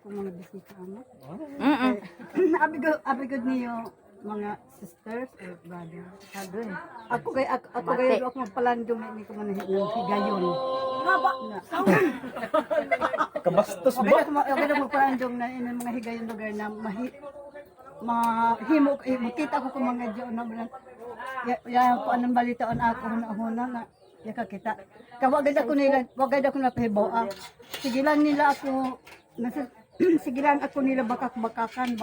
akong mga bisita mo. Mm. Abigod niyo mga sisters or brother. Agoy. Ako kay ako magpalandong ni ko man higayon. Kabastos Okay ako magpalandong na in mga higayon lugar na mahimo makita ko kung mga diyo na bilang ya ko anong balitaon ako huna na ya kakita. Kawagad ako na pahibaw. Sige lang nila ako sige lang ako nila bakak-bakakan.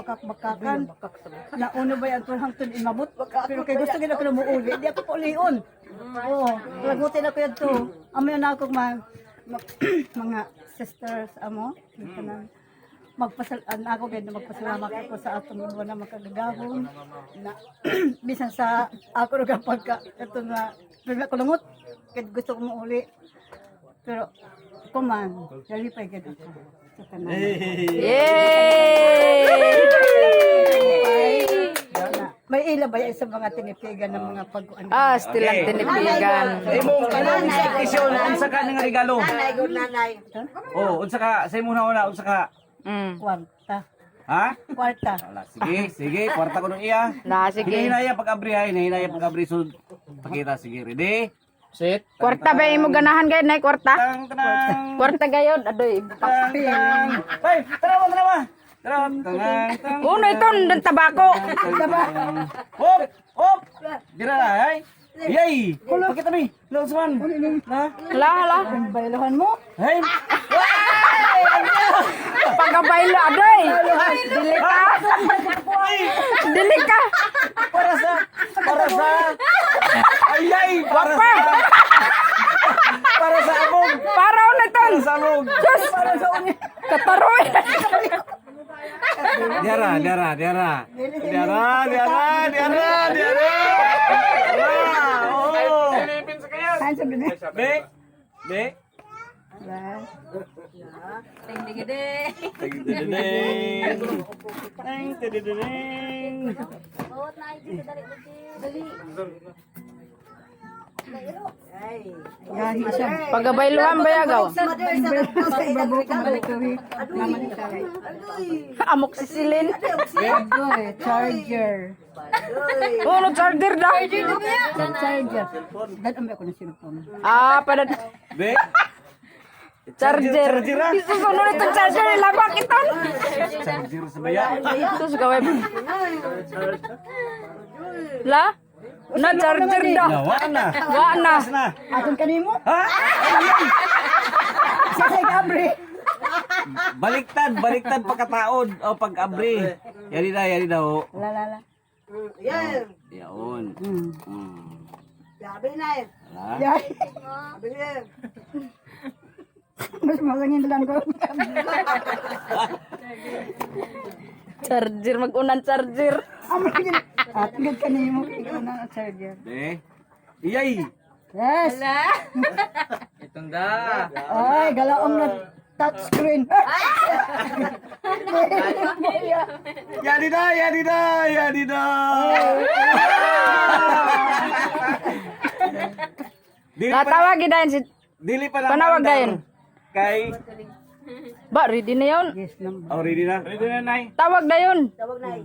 Nauno ba yung hangtod imabot? Pero kay gusto gina ko na muuli, di ako paulion. Oo, lagutin ako yan to. Amo na ako mga sisters, amo. Magpasalamat ako sa atong iba na makagagahon. Na, bisan sa ako rin kapag ito na kulungot, kahit gusto ko muuli. Pero, kuman, lalipay ka dito. Yay! May ila ba yan sa mga tinipigan ng mga pag-uan? Still ang tinipigan. Imong kanang isyon unsa ka nga regalo? Nanay. Oh, unsa ka sa imo una unsa ka? Kwarta. Ha? Kwarta. Wala, sige, kwarta ko nung iya. Sige. Hinahinaya pag-abri ha, hinahinaya pag-abri so pakita sige, ready? Set. Kwarta ba imo ganahan gayud nay kwarta? Tang tang. Kwarta gayud adoy. Tang tang. Hoy, tara. Tang tang. Uno ito ng tabako. Hop. Dira na, ay. Yay! Pakita mi. Losman. Na. Hala. Bailahan mo? Hey. Pagabaylo adoy. Dili ka. Para sa ay para sa among Para uliton. sa among Sus. Kataroy. Diara. Oh. Saan sa bini? Be. Yahi siya. Pagabayluhan ba yagaw? Amok sisilin. Charger. Uno charger da. Charger. Dadami ako ng cellphone. Pada Be. charger. Susunod ito charger labak ito. Charger sa baya. Terus gawin. Lah? Na charger dah. Wana. Wana. Aton kanimo? Ha? Sa Gabriel. Baliktad pagkataon o pag-abri. Yari na ho. La. Yaon. Yabi na eh. Hala. Yahi. Mas malangin lang ko. Charger magunan charger. Aton kanimo ikaw na charger. Be. Iyay. Yes. Itong da. Ay, galaong na touchscreen. Yari na. Natawag dayon si Dili pa Panawag dayon. Kay Ba ready na yon. Yes, number. Oh, ready na, nay. Tawag dayon.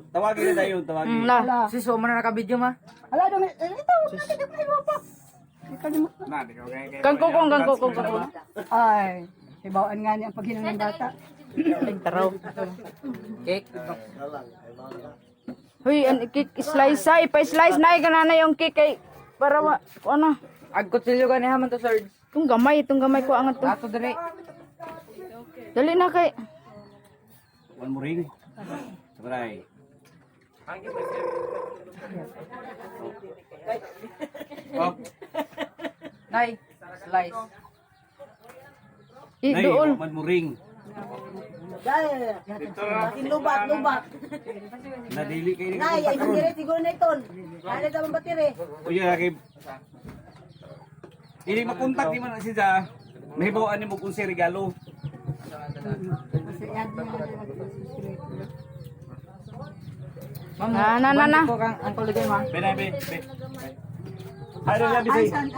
Tawagin na tayo, tawagin. Lah. Si Soma na naka-video ma. Ala dong, ito, nakita ko pa. Na, di ka okay. Kangkong. Ay, ibawaan nga niya ang paghinang ng bata. Taraw. Cake. Hoy, an cake slice ay pa-slice na kana yung cake kay para ano. Agkutsilyo ka niya man to sir. Itong gamay ko angat to. Ato dire. Dali na kay. One more ring. Sabay. Oh, Nay, slice. Dool. one more ring. Lubat. Nadili kayo ni Ay, siguro na iton. Ano daw ang batire? Uya kay Ili makontak di man na siya. Mahibawaan ni mo kung si regalo. Na. Ko kang angkol ligay ma. Be. Ano na bisay? Ay, saan?